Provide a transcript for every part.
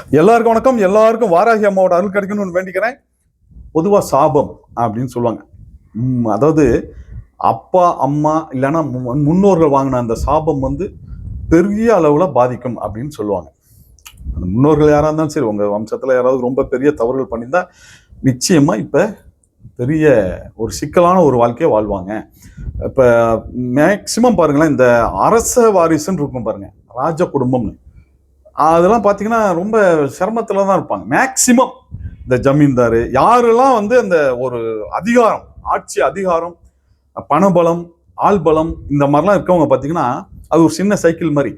எல்லாருக்கும் வணக்கம். எல்லாருக்கும் வாராகி அம்மாவோட அருள் கிடைக்கணும்னு வேண்டிக்கிறேன். பொதுவாக சாபம் அப்படின்னு சொல்லுவாங்க. அதாவது அப்பா அம்மா இல்லைன்னா முன்னோர்கள் வாங்கின அந்த சாபம் வந்து பெரிய அளவில் பாதிக்கும் அப்படின்னு சொல்லுவாங்க. அந்த முன்னோர்கள் யாராக இருந்தாலும் சரி, உங்கள் வம்சத்தில் யாராவது ரொம்ப பெரிய தவறுகள் பண்ணியிருந்தா நிச்சயமாக இப்போ பெரிய ஒரு சிக்கலான ஒரு வாழ்க்கையை வாழ்வாங்க. இப்போ மேக்சிமம் பாருங்களேன், இந்த அரச வாரிசுன்னு இருக்கும் பாருங்க, ராஜ குடும்பம்னு, அதெல்லாம் பார்த்தீங்கன்னா ரொம்ப சிரமத்தில் தான் இருப்பாங்க. மேக்சிமம் இந்த ஜமீன்தார் யாரெல்லாம் வந்து அந்த ஒரு அதிகாரம், ஆட்சி அதிகாரம், பணபலம், ஆள்பலம் இந்த மாதிரிலாம் இருக்கவங்க பார்த்தீங்கன்னா அது ஒரு சின்ன சைக்கிள் மாதிரி.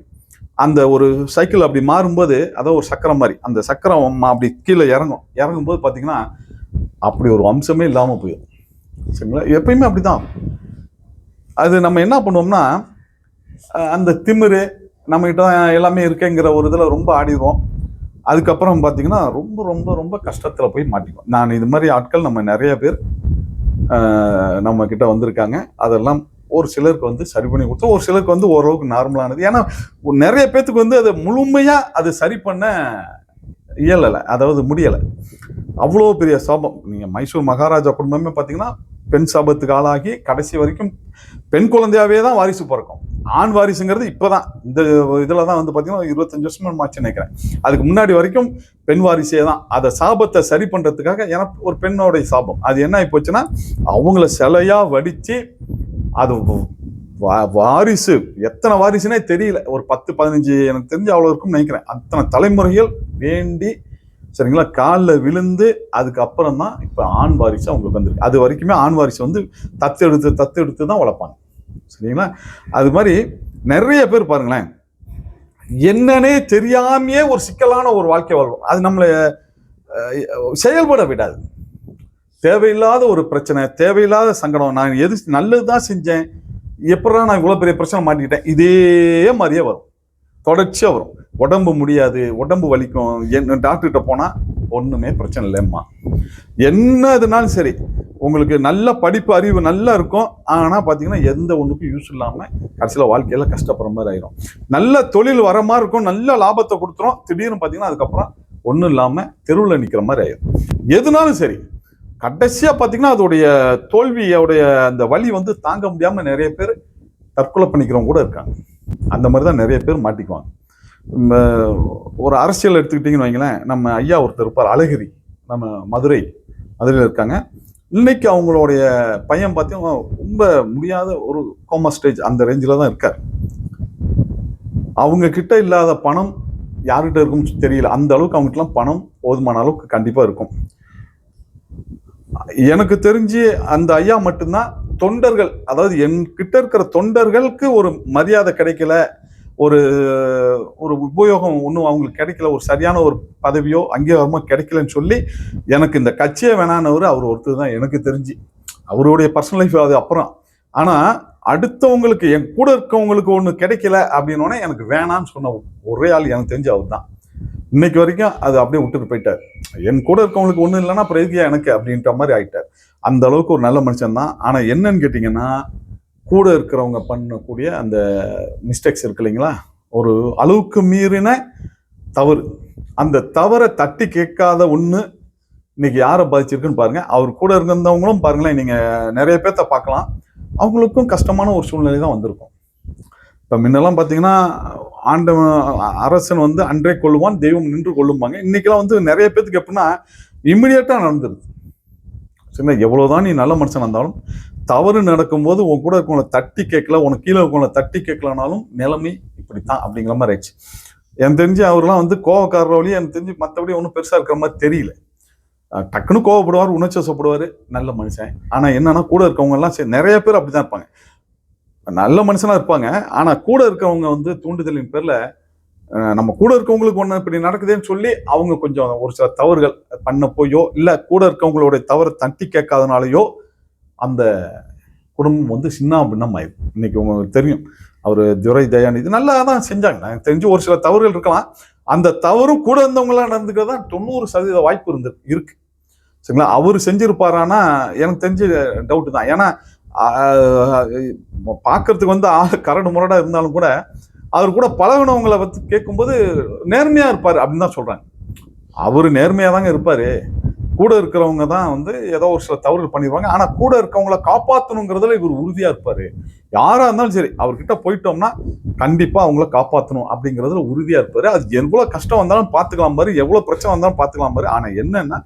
அந்த ஒரு சைக்கிள் அப்படி மாறும்போது அதாவது ஒரு சக்கரம் மாதிரி, அந்த சக்கரம் அப்படி கீழே இறங்கும்போது பார்த்தீங்கன்னா அப்படி ஒரு வம்சமே இல்லாமல் போயிடும். சரிங்களா? எப்பயுமே அப்படிதான். அது நம்ம என்ன பண்ணுவோம்னா, அந்த திமிரு நம்மகிட்ட எல்லாமே இருக்கேங்கிற ஒரு இதில் ரொம்ப ஆடிடுவோம். அதுக்கப்புறம் பார்த்தீங்கன்னா ரொம்ப ரொம்ப ரொம்ப கஷ்டத்தில் போய் மாட்டிக்குவோம். நான் இது மாதிரி ஆட்கள் நம்ம நிறைய பேர் நம்ம கிட்ட வந்திருக்காங்க. அதெல்லாம் ஒரு சிலருக்கு வந்து சரி பண்ணி கொடுத்தோம், ஒரு சிலருக்கு வந்து ஓரளவுக்கு நார்மலானது. ஏன்னா நிறைய பேத்துக்கு வந்து அதை முழுமையாக அது சரி பண்ண இயலலை, அதாவது முடியலை. அவ்வளோ பெரிய சாபம். நீங்கள் மைசூர் மகாராஜா குடும்பமே பார்த்தீங்கன்னா பெண் சாபத்துக்கு ஆளாகி கடைசி வரைக்கும் பெண் குழந்தையாவே தான் வாரிசு பிறக்கும். ஆண் வாரிசுங்கிறது இப்போதான் இந்த இதில் தான் வந்து பார்த்தீங்கன்னா 25 வருஷம் ஆச்சு நினைக்கிறேன். அதுக்கு முன்னாடி வரைக்கும் பெண் வாரிசே தான். அதை சாபத்தை சரி பண்ணுறதுக்காக எனக்கு ஒரு பெண்ணோடைய சாபம் அது என்ன ஆகி போச்சுன்னா, அவங்கள சிலையாக வடித்து அது வாரிசு எத்தனை வாரிசுனே தெரியல, ஒரு 10-15 எனக்கு தெரிஞ்சு அவ்வளோ இருக்கும்னு நினைக்கிறேன். அத்தனை தலைமுறைகள் வேண்டி சரிங்களா காலில் விழுந்து அதுக்கப்புறம் தான் இப்போ ஆண் வாரிசு அவங்களுக்கு வந்துருக்கு. அது வரைக்குமே ஆண் வாரிசு வந்து தத்து எடுத்து தான் வளர்ப்பாங்க. சரிங்களா? அது மாதிரி நிறைய பேர் பாருங்களேன், என்னன்னே தெரியாமையே ஒரு சிக்கலான ஒரு வாழ்க்கை வாழ்வோம். அது நம்மளை செயல்பட விடாது. தேவையில்லாத ஒரு பிரச்சனை, தேவையில்லாத சங்கடம், நான் எது நல்லது தான் செஞ்சேன், எப்படா நான் இவ்வளோ பெரிய பிரச்சனை மாட்டிக்கிட்டேன், இதே மாதிரியே வரும், தொடர்ச்சியாக வரும். உடம்பு முடியாது, உடம்பு வலிக்கும், டாக்டர்கிட்ட போனால் ஒன்றுமே பிரச்சனை இல்லைம்மா. என்ன இதுனாலும் சரி, உங்களுக்கு நல்ல படிப்பு அறிவு நல்லா இருக்கும், ஆனால் பார்த்தீங்கன்னா எந்த ஒன்றுக்கும் யூஸ் இல்லாமல் கடைசியில் வாழ்க்கையில் கஷ்டப்படுற மாதிரி ஆயிரும். நல்ல தொழில் வர மாதிரி இருக்கும், நல்ல லாபத்தை கொடுத்துரும், திடீர்னு பார்த்தீங்கன்னா அதுக்கப்புறம் ஒன்றும் இல்லாமல் தெருவில் நிற்கிற மாதிரி ஆயிரும். எதுனாலும் சரி கடைசியாக பார்த்தீங்கன்னா அதோடைய தோல்வியோடைய அந்த வலி வந்து தாங்க முடியாமல் நிறைய பேர் தற்கொலை பண்ணிக்கிறவங்க கூட இருக்காங்க. அந்த மாதிரி தான் நிறைய பேர் மாட்டிக்குவாங்க. ஒரு அரசியல் எடுத்துக்கிட்டிங்கன்னு வைங்களேன், நம்ம ஐயா ஒருத்தர் இருப்பார் அழகிரி, நம்ம மதுரையில் இருக்காங்க. இன்னைக்கு அவங்களுடைய பையன் பார்த்தீங்கன்னா ரொம்ப முடியாத ஒரு கோமா ஸ்டேஜ், அந்த ரேஞ்சில் தான் இருக்கார். அவங்க கிட்ட இல்லாத பணம் யார்கிட்ட இருக்கும்னு தெரியல. அந்த அளவுக்கு அவங்ககிட்டலாம் பணம் போதுமான அளவுக்கு கண்டிப்பாக இருக்கும். எனக்கு தெரிஞ்சு அந்த ஐயா மட்டும்தான் தொண்டர்கள், அதாவது என்கிட்ட இருக்கிற தொண்டர்களுக்கு ஒரு மரியாதை கிடைக்கல, ஒரு ஒரு உபயோகம் ஒன்றும் அவங்களுக்கு கிடைக்கல, ஒரு சரியான ஒரு பதவியோ அங்கீகாரமோ கிடைக்கலன்னு சொல்லி எனக்கு இந்த கட்சியே வேணானவர் அவர் ஒருத்தர் தான் எனக்கு தெரிஞ்சு. அவருடைய பர்சனல் லைஃப் அது அப்புறம். ஆனால் அடுத்தவங்களுக்கு என் கூட இருக்கவங்களுக்கு ஒன்று கிடைக்கல அப்படின்னோடனே எனக்கு வேணான்னு சொன்ன ஒரே ஆள் எனக்கு தெரிஞ்சு அவர் தான். இன்னைக்கு வரைக்கும் அது அப்படியே விட்டுட்டு போயிட்டார். என் கூட இருக்கவங்களுக்கு ஒன்றும் இல்லைன்னா அப்புறம் எதுக்கியா எனக்கு அப்படின்ற மாதிரி ஆகிட்டார். அந்த அளவுக்கு ஒரு நல்ல மனுஷன் தான். ஆனால் என்னன்னு கேட்டிங்கன்னா, கூட இருக்கிறவங்க பண்ணக்கூடிய அந்த மிஸ்டேக்ஸ் இருக்கு இல்லைங்களா, ஒரு அளவுக்கு மீறின தவறு, அந்த தவறை தட்டி கேட்காத ஒன்று இன்னைக்கு யாரை பாதிச்சிருக்குன்னு பாருங்க. அவர் கூட இருந்தவங்களும் பாருங்களேன், நீங்க நிறைய பேர்த்த பார்க்கலாம், அவங்களுக்கும் கஷ்டமான ஒரு சூழ்நிலை தான் வந்திருக்கும். இப்போ முன்னெல்லாம் பார்த்தீங்கன்னா ஆண்டவன் அரசன் வந்து அன்றே கொள்ளுவான், தெய்வம் நின்று கொள்ளும்பாங்க. இன்னைக்கெல்லாம் வந்து நிறைய பேத்துக்கு எப்படின்னா இம்மிடியேட்டாக நடந்துருது. சரிங்களா? எவ்வளோதான் நீ நல்ல மனுஷன் இருந்தாலும் தவறு நடக்கும்போது உன் கூட இருக்கவங்களை தட்டி கேட்கல, உனக்கு கீழே இருக்கவங்களை தட்டி கேட்கலனாலும் நிலைமை இப்படித்தான் அப்படிங்கிற மாதிரி ஆயிடுச்சு. எனக்கு தெரிஞ்சு அவர்லாம் வந்து கோவக்காரர் வழியே எனக்கு தெரிஞ்சு மற்றபடி ஒன்றும் பெருசாக இருக்கிற மாதிரி தெரியல. டக்குன்னு கோவப்படுவார், உணர்ச்சிவசப்படுவார், நல்ல மனுஷன். ஆனால் என்னன்னா கூட இருக்கவங்க எல்லாம் சரி நிறைய பேர் அப்படிதான் இருப்பாங்க, நல்ல மனுஷனா இருப்பாங்க. ஆனால் கூட இருக்கவங்க வந்து தூண்டுதலின் பேரில் நம்ம கூட இருக்கவங்களுக்கு ஒன்று இப்படி நடக்குதுன்னு சொல்லி அவங்க கொஞ்சம் ஒரு சில தவறுகள் பண்ண போயோ, இல்லை கூட இருக்கவங்களுடைய தவறு தட்டி கேட்காதனாலையோ அந்த குடும்பம் வந்து சின்ன பின்னம் ஆயிடும். இன்னைக்கு உங்களுக்கு தெரியும், அவர் துரை தயாநிதி நல்லா தான் செஞ்சாங்க. எனக்கு தெரிஞ்சு ஒரு சில தவறுகள் இருக்கலாம், அந்த தவறும் கூட இருந்தவங்களாம் நடந்துக்கிறதா 90% வாய்ப்பு இருக்கு. சரிங்களா? அவர் செஞ்சிருப்பாரானா எனக்கு தெரிஞ்சு டவுட்டு தான். ஏன்னா பார்க்கறதுக்கு வந்து கரடு முரடா இருந்தாலும் கூட அவர் கூட பழகினவங்களை பற்றி கேட்கும்போது நேர்மையா இருப்பார் அப்படின்னு தான் சொல்றாங்க. அவரு நேர்மையா தாங்க இருப்பாரு. கூட இருக்கிறவங்க தான் வந்து ஏதோ ஒரு சில தவறுகள் பண்ணிடுவாங்க. ஆனா கூட இருக்கவங்கள காப்பாற்றணுங்கிறதுல இவர் உறுதியா இருப்பாரு. யாரா இருந்தாலும் சரி, அவர்கிட்ட போயிட்டோம்னா கண்டிப்பா அவங்கள காப்பாற்றணும் அப்படிங்கிறதுல உறுதியா இருப்பாரு. அது எவ்வளவு கஷ்டம் வந்தாலும் பார்த்துக்கலாம் பாரு, எவ்வளவு பிரச்சனை வந்தாலும் பார்த்துக்கலாம் பாரு. ஆனா என்னன்னா,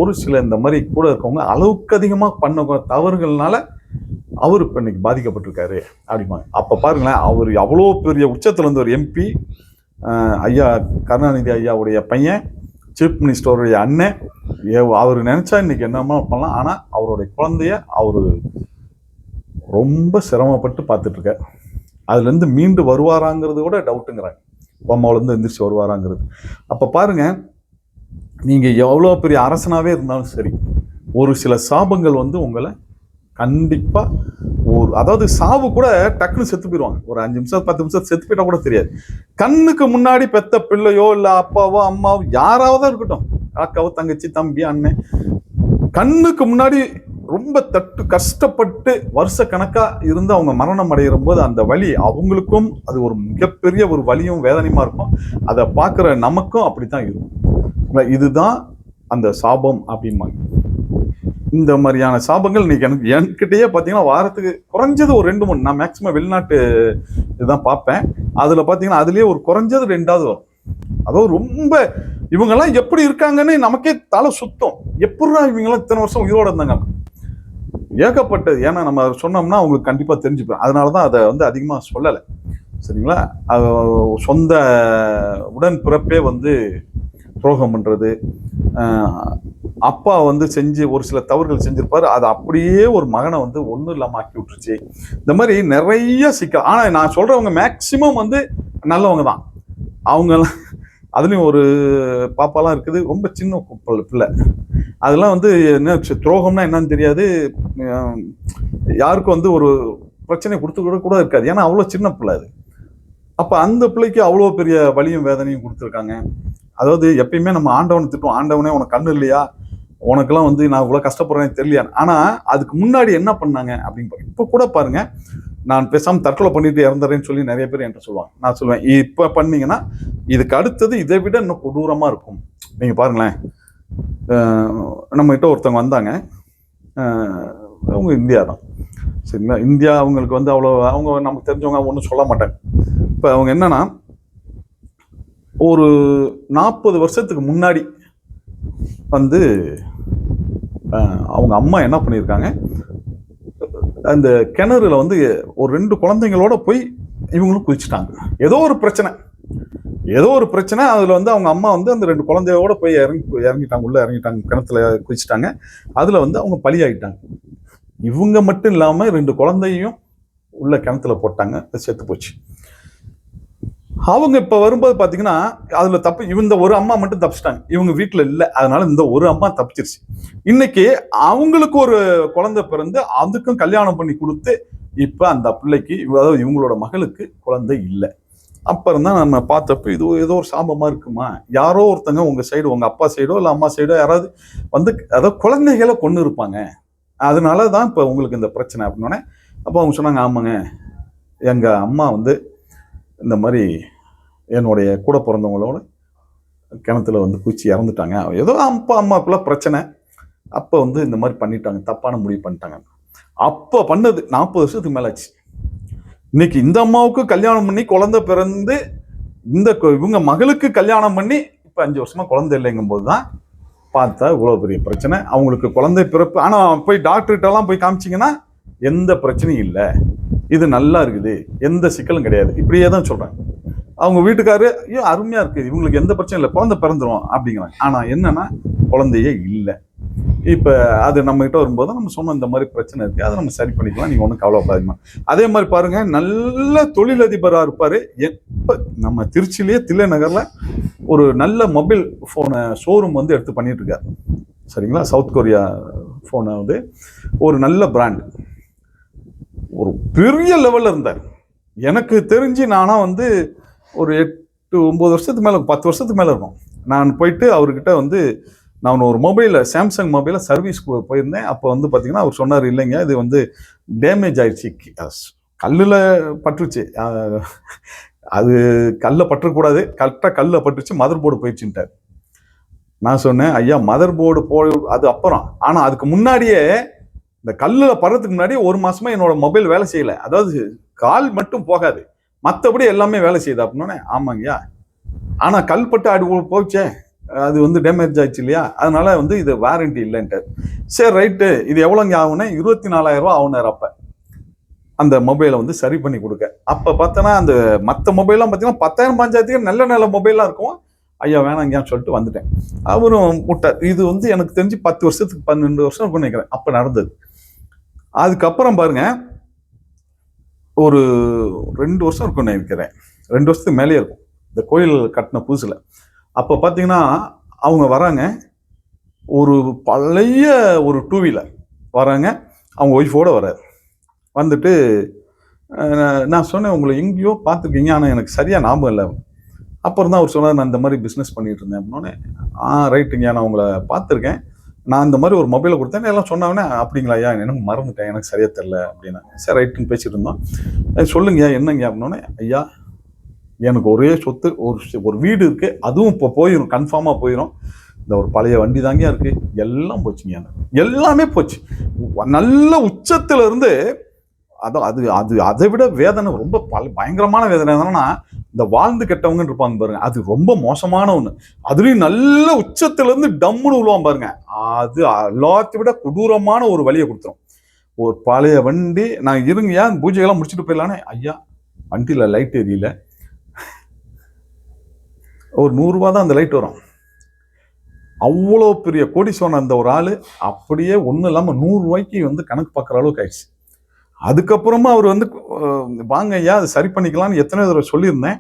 ஒரு சில இந்த மாதிரி கூட இருக்கவங்க அளவுக்கு அதிகமா பண்ண தவறுகள்னால அவர் இப்ப இன்னைக்கு பாதிக்கப்பட்டிருக்காரு அப்படிம்பாங்க. அப்ப பாருங்களேன், அவர் அவ்வளோ பெரிய உச்சத்துல இருந்த ஒரு எம்பி, ஐயா கருணாநிதி ஐயாவுடைய பையன், சீஃப் மினிஸ்டருடைய அண்ணன், அவர் நினைச்சா இன்னைக்கு என்னமா பண்ணலாம். ஆனா அவருடைய குழந்தைய அவரு ரொம்ப சிரமப்பட்டு பார்த்துட்டு இருக்காரு. அதுல இருந்து மீண்டு வருவாராங்கிறது கூட டவுட்டுங்கிறாங்க. கோமாவில இருந்து எந்திரிச்சு வருவாராங்கிறது. அப்ப பாருங்க, நீங்க எவ்வளவு பெரிய அரசனாவே இருந்தாலும் சரி, ஒரு சில சாபங்கள் வந்து உங்களை கண்டிப்பா அதாவது சாவு கூட டக்குன்னு செத்து போயிடுவாங்க. ஒரு 5 நிமிஷம் 10 நிமிஷம் செத்து போயிட்டா கூட தெரியாது. கண்ணுக்கு முன்னாடி பெத்த பிள்ளையோ இல்ல அப்பாவோ அம்மாவோ யாராவதோ இருக்கட்டும், அக்காவோ தங்கச்சி தம்பி அண்ணன், கண்ணுக்கு முன்னாடி ரொம்ப கஷ்டப்பட்டு வருஷ கணக்கா இருந்து அவங்க மரணம் அடைகிற போது அந்த வலி அவங்களுக்கும் அது ஒரு மிகப்பெரிய ஒரு வலியும் வேதனையுமா இருக்கும். அதை பார்க்குற நமக்கும் அப்படித்தான் இருக்கும். இதுதான் அந்த சாபம் அப்படிம்பாங்க. இந்த மாதிரியான சாபங்கள் இன்னைக்கு என்கிட்டயே பார்த்தீங்கன்னா வாரத்துக்கு குறைஞ்சது ஒரு 2-3, நான் மேக்சிமம் வெளிநாட்டு இதுதான் பார்ப்பேன். அதில் பார்த்தீங்கன்னா அதுலேயே ஒரு குறைஞ்சது 2வது வரும். அதாவது ரொம்ப இவங்கெல்லாம் எப்படி இருக்காங்கன்னு நமக்கே தலை சுத்தம். எப்படா இவங்கெல்லாம் இத்தனை வருஷம் உயிரோட இருந்தாங்க, ஏகப்பட்டது. ஏன்னா நம்ம சொன்னோம்னா அவங்களுக்கு கண்டிப்பாக தெரிஞ்சுப்பேன். அதனால தான் அதை வந்து அதிகமாக சொல்லலை. சரிங்களா? சொந்த உடன் பிறப்பே வந்து துரோகம் பண்ணுறது, அப்பா வந்து செஞ்சு ஒரு சில தவறுகள் செஞ்சிருப்பாரு, அது அப்படியே ஒரு மகனை வந்து ஒன்றும் இல்லாமல் ஆக்கி விட்டுருச்சு. இந்த மாதிரி நிறைய சிக்கல். ஆனால் நான் சொல்றவங்க மேக்சிமம் வந்து நல்லவங்க தான். அவங்கெல்லாம் அதுலேயும் ஒரு பாப்பாலாம் இருக்குது, ரொம்ப சின்ன பிள்ளை. அதெல்லாம் வந்து என்ன துரோகம்னா என்னன்னு தெரியாது, யாருக்கும் வந்து ஒரு பிரச்சனை கொடுத்து கூட இருக்காது. ஏன்னா அவ்வளோ சின்ன பிள்ளை அது. அப்போ அந்த பிள்ளைக்கு அவ்வளோ பெரிய வலியும் வேதனையும் கொடுத்துருக்காங்க. அதாவது எப்பயுமே நம்ம ஆண்டவனை திட்டுவோம், ஆண்டவனே உனக்கு கண்ணு இல்லையா, உனக்கெல்லாம் வந்து நான் இவ்வளோ கஷ்டப்படுறேன்னு தெரியலையா. ஆனால் அதுக்கு முன்னாடி என்ன பண்ணாங்க அப்படின்னு இப்போ கூட பாருங்க, நான் பேசாமல் தற்கொலை பண்ணிட்டு இறந்துறேன்னு சொல்லி நிறைய பேர் என்கிட்ட சொல்லுவாங்க. நான் சொல்லுவேன், இப்போ பண்ணீங்கன்னா இதுக்கு அடுத்தது இதை விட இன்னும் கொடூரமாக இருக்கும். நீங்கள் பாருங்களேன், நம்ம கிட்ட ஒருத்தவங்க வந்தாங்க, அவங்க இந்தியா தான். சரிங்களா? இந்தியா அவங்களுக்கு வந்து அவ்வளோ அவங்க நமக்கு தெரிஞ்சவங்க ஒன்றும் சொல்ல மாட்டாங்க. இப்போ அவங்க என்னன்னா, ஒரு 40 வருஷத்துக்கு முன்னாடி வந்து அவங்க அம்மா என்ன பண்ணியிருக்காங்க, அந்த கிணறுல வந்து ஒரு 2 குழந்தைங்களோட போய் இவங்களும் குதிச்சுட்டாங்க. ஏதோ ஒரு பிரச்சனை அதில் வந்து அவங்க அம்மா வந்து அந்த 2 குழந்தையோட போய் இறங்கிட்டாங்க, உள்ள இறங்கிட்டாங்க, கிணத்துல குதிச்சுட்டாங்க. அதில் வந்து அவங்க பலியாகிட்டாங்க. இவங்க மட்டும் இல்லாமல் 2 குழந்தையும் உள்ள கிணத்துல போட்டாங்க, செத்து போச்சு. அவங்க இப்ப வரும்போது பாத்தீங்கன்னா அதுல தப்பு, இந்த ஒரு அம்மா மட்டும் தப்பிச்சிட்டாங்க. இவங்க வீட்டுல இல்ல, அதனால இந்த ஒரு அம்மா தப்பிச்சிருச்சு. இன்னைக்கு அவங்களுக்கு ஒரு குழந்தை பிறந்து அதுக்கும் கல்யாணம் பண்ணி கொடுத்து இப்ப அந்த பிள்ளைக்கு, அதாவது இவங்களோட மகளுக்கு குழந்தை இல்லை. அப்புறம் தான் நம்ம பார்த்தப்ப இது ஏதோ ஒரு சாபமா இருக்குமா, யாரோ ஒருத்தங்க உங்க சைடு, உங்க அப்பா சைடோ இல்ல அம்மா சைடோ யாராவது வந்து அதாவது குழந்தைகளை கொண்டு இருப்பாங்க, அதனாலதான் இப்ப உங்களுக்கு இந்த பிரச்சனை அப்படின்னோடனே அப்போ அவங்க சொன்னாங்க, ஆமாங்க எங்க அம்மா வந்து இந்த மாதிரி என்னுடைய கூட பிறந்தவங்களோட கிணத்துல வந்து குச்சி இறந்துட்டாங்க, ஏதோ அப்பா அம்மாக்குள்ள பிரச்சனை, அப்போ வந்து இந்த மாதிரி பண்ணிட்டாங்க, தப்பான முடிவு பண்ணிட்டாங்க. அப்போ பண்ணது 40 வருஷத்துக்கு மேல ஆச்சு. இன்னைக்கு இந்த அம்மாவுக்கு கல்யாணம் பண்ணி குழந்தை பிறந்து இவங்க மகளுக்கு கல்யாணம் பண்ணி இப்ப 5 வருஷமா குழந்தை இல்லைங்கும் போதுதான் பார்த்தா இவ்வளவு பெரிய பிரச்சனை. அவங்களுக்கு குழந்தை பிறப்பு, ஆனா போய் டாக்டர்கிட்ட எல்லாம் போய் காமிச்சிங்கன்னா எந்த பிரச்சனையும் இல்லை, இது நல்லா இருக்குது, எந்த சிக்கலும் கிடையாது, இப்படியே தான் சொல்றாங்க. அவங்க வீட்டுக்காரு ஐயோ அருமையா இருக்கு, இவங்களுக்கு எந்த பிரச்சனையும் இல்லை, குழந்தை பிறந்துரும் அப்படிங்கிறாங்க. ஆனா என்னன்னா குழந்தையே இல்லை. இப்ப அது நம்ம கிட்ட வரும்போது நம்ம சொன்ன இந்த மாதிரி பிரச்சனை இருக்கு, அதை நம்ம சரி பண்ணிக்கலாம், நீங்க ஒன்றும் கவலைப்படாதீங்க. அதே மாதிரி பாருங்க, நல்ல தொழிலதிபரா இருப்பாரு. எப்ப நம்ம திருச்சியிலேயே தில்லை நகர்ல ஒரு நல்ல மொபைல் போனை ஷோரூம் வந்து எடுத்து பண்ணிட்டு இருக்காரு. சரிங்களா? சவுத் கொரியா போனை வந்து ஒரு நல்ல பிராண்ட், ஒரு பெரிய லெவல்ல இருந்தார். எனக்கு தெரிஞ்சு நானா வந்து ஒரு 8-9 வருஷத்துக்கு மேல, 10 வருஷத்துக்கு மேல இருக்கும். நான் போயிட்டு அவர்கிட்ட வந்து நான் ஒரு மொபைல, சாம்சங் மொபைல சர்வீஸ்க்கு போயிருந்தேன். அப்போ வந்து பார்த்தீங்கன்னா அவர் சொன்னார், இல்லைங்க இது வந்து டேமேஜ் ஆயிடுச்சு, கல்லில் பட்டுருச்சு, அது கல்ல பற்றக்கூடாது, கரெக்டாக கல்ல பட்டுருச்சு, மதர் போர்டு போயிடுச்சுட்டார். நான் சொன்னேன், ஐயா மதர் போர்டு அது அப்புறம். ஆனா அதுக்கு முன்னாடியே இந்த கல்லுல படுறதுக்கு முன்னாடி 1 மாசமா என்னோட மொபைல் வேலை செய்யல. அதாவது கால் மட்டும் போகாது, மற்றபடி எல்லாமே வேலை செய்யுது அப்படின்னோடனே, ஆமாங்கய்யா, ஆனா கல்பட்டு அடி போச்சே, அது வந்து டேமேஜ் ஆயிடுச்சு இல்லையா, அதனால வந்து இது வாரண்டி இல்லைன்ட்டார். சரி ரைட்டு, இது எவ்வளோங்க ஆகுன்னு 24,000 ரூபா ஆகுனார் அப்ப அந்த மொபைலை வந்து சரி பண்ணி கொடுக்க. அப்ப பார்த்தோன்னா அந்த மற்ற மொபைல்லாம் பார்த்தீங்கன்னா 10,000 15,000 நல்ல நல்ல மொபைல்லாம் இருக்கும். ஐயா வேணாங்கன்னு சொல்லிட்டு வந்துட்டேன். அவரும் விட்டார். இது வந்து எனக்கு தெரிஞ்சு 10 வருஷத்துக்கு 12 வருஷம் இருக்கும்னு நினைக்கிறேன் அப்ப நடந்தது. அதுக்கப்புறம் பாருங்க, ஒரு 2 வருஷம் இருக்கும்னு நினைக்கிறேன், 2 வருஷத்துக்கு மேலே இருக்கும் இந்த கோயில் கட்டின புதுசுல. அப்ப பாத்தீங்கன்னா அவங்க வராங்க, ஒரு பழைய ஒரு 2 வீலர் வராங்க, அவங்க ஒய்ஃபோட வர்றாரு. வந்துட்டு நான் சொன்னேன், உங்களை எங்கேயோ பார்த்துருக்கீங்க, ஆனால் எனக்கு சரியா ஞாபகம் இல்லை. அப்புறம் தான் அவர் சொன்னார், நான் இந்த மாதிரி பிஸ்னஸ் பண்ணிட்டு இருந்தேன் அப்படின்னோடனே, ரைட்டுங்க, நான் உங்களை பார்த்துருக்கேன், நான் இந்த மாதிரி ஒரு மொபைலை கொடுத்தேன் எல்லாம் சொன்னாங்கன்னா, அப்படிங்களா ஐயா, எனக்கு மறந்துட்டேன், எனக்கு சரியா தெரில அப்படின்னா. சரி ரைட்டுன்னு பேசிட்டு இருந்தோம். சொல்லுங்கய்யா என்னங்க அப்படின்னோடனே, ஐயா எனக்கு ஒரே சொத்து, ஒரு வீடு இருக்கு, அதுவும் இப்போ போயிடும், கன்ஃபார்மாக போயிடும். இந்த ஒரு பழைய வண்டி தாங்க இருக்கு, எல்லாம் போச்சுங்க, எல்லாமே போச்சு. நல்ல உச்சத்துல இருந்து அதை விட வேதனை, ரொம்ப பயங்கரமான வேதனை என்னன்னா, இந்த வாழ்ந்து கெட்டவங்க இருப்பாங்க பாருங்க, அது ரொம்ப மோசமான ஒண்ணு. அதுலயும் நல்ல உச்சத்துல இருந்து டம்முன்னு விழுவான் பாருங்க, அது எல்லாத்தை விட கொடூரமான ஒரு வழியை கொடுத்துரும். ஒரு பழைய வண்டி, நான் இருங்கய்யா பூஜைகள்லாம் முடிச்சுட்டு போயிடலானே, ஐயா வண்டியில லைட் எரியல, ஒரு 100 ரூபா தான் அந்த லைட் வரும். அவ்வளோ பெரிய கோடீஸ்வரன் அந்த ஒரு ஆளு, அப்படியே ஒன்றும் இல்லாமல் 100 ரூபாய்க்கு வந்து கணக்கு பார்க்குற அளவுக்கு ஆயிடுச்சு. அதுக்கப்புறமா அவர் வந்து வாங்க ஐயா அதை சரி பண்ணிக்கலாம்னு எத்தனை தடவை சொல்லியிருந்தேன்.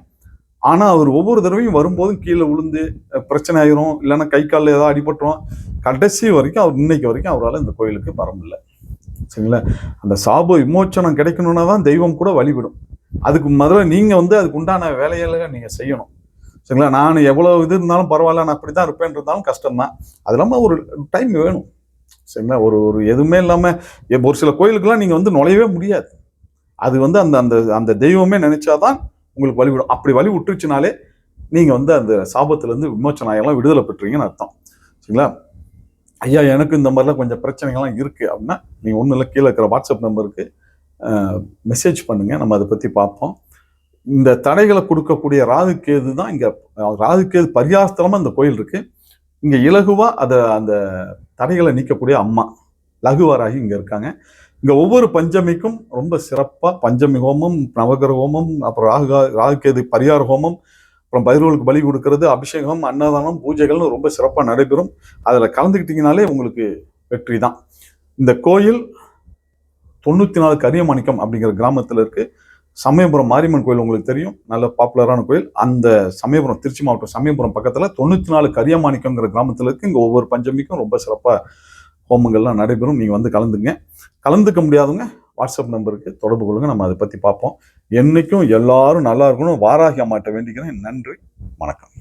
ஆனால் அவர் ஒவ்வொரு தடவையும் வரும்போதும் கீழே விழுந்து பிரச்சனை ஆயிரும், இல்லைன்னா கை காலில் ஏதாவது அடிபட்டுரும். கடைசி வரைக்கும் அவர் இன்னைக்கு வரைக்கும் அவரால் இந்த கோயிலுக்கு வர முடியல. சரிங்களா? அந்த சாப விமோச்சனம் கிடைக்கணும்னா தான் தெய்வம் கூட வழிவிடும். அதுக்கு முதல்ல நீங்கள் வந்து அதுக்கு உண்டான வேலைகளை நீங்கள் செய்யணும். சரிங்களா? நான் எவ்வளோ இது இருந்தாலும் பரவாயில்ல, நான் அப்படி தான் இருப்பேன் இருந்தாலும் கஷ்டம்தான். அது இல்லாமல் ஒரு டைம் வேணும். சரிங்களா? ஒரு எதுவுமே இல்லாமல் ஒரு சில கோயிலுக்கெல்லாம் நீங்கள் வந்து நுழையவே முடியாது. அது வந்து அந்த அந்த அந்த தெய்வமே நினைச்சாதான் உங்களுக்கு வழிவிடும். அப்படி வழி விட்டுருச்சுனாலே நீங்கள் வந்து அந்த சாபத்திலேருந்து விமோச்சனம் ஆகலாம், விடுதலை பெற்றுவீங்கன்னு அர்த்தம். சரிங்களா? ஐயா எனக்கு இந்த மாதிரிலாம் கொஞ்சம் பிரச்சனைகள்லாம் இருக்குது அப்படின்னா, நீங்கள் ஒன்றும் இல்லை, கீழே இருக்கிற வாட்ஸ்அப் நம்பருக்கு மெசேஜ் பண்ணுங்கள், நம்ம அதை பற்றி பார்ப்போம். இந்த தடைகளை கொடுக்கக்கூடிய ராகுகேது தான் இங்கே, ராகுகேது பரிகாரஸ்தலமாக இந்த கோயில் இருக்குது. இங்கே இலகுவா அந்த தடைகளை நீக்கக்கூடிய அம்மா லகுவாராகி இங்கே இருக்காங்க. இங்கே ஒவ்வொரு பஞ்சமிக்கும் ரொம்ப சிறப்பாக பஞ்சமி ஹோமம், நவகிரக ஹோமம், அப்புறம் ராகுகேது பரிகார ஹோமம், அப்புறம் பைரவர்களுக்கு பலி கொடுக்கறது, அபிஷேகம், அன்னதானம், பூஜைகள்னு ரொம்ப சிறப்பாக நடைபெறும். அதில் கலந்துக்கிட்டீங்கனாலே உங்களுக்கு வெற்றி தான். இந்த கோயில் 94 கரியமாணிக்கம் அப்படிங்கிற கிராமத்தில் இருக்குது. சமயபுரம் மாரியம்மன் கோயில் உங்களுக்கு தெரியும், நல்ல பாப்புலரான கோயில். அந்த சமயபுரம், திருச்சி மாவட்டம் சமயபுரம் பக்கத்தில் 94 கரியமாணிக்கங்கிற கிராமத்தில் இருக்குது. இங்கே ஒவ்வொரு பஞ்சமிக்கும் ரொம்ப சிறப்பாக ஹோமங்கள்லாம் நடைபெறும். நீங்கள் வந்து கலந்துக்க முடியாதவங்க வாட்ஸ்அப் நம்பருக்கு தொடர்பு கொள்ளுங்க, நம்ம அதை பற்றி பார்ப்போம். என்றைக்கும் எல்லாரும் நல்லா இருக்கணும். வாராகி அம்மாட்ட வேண்டிக்கிறேன். நன்றி, வணக்கம்.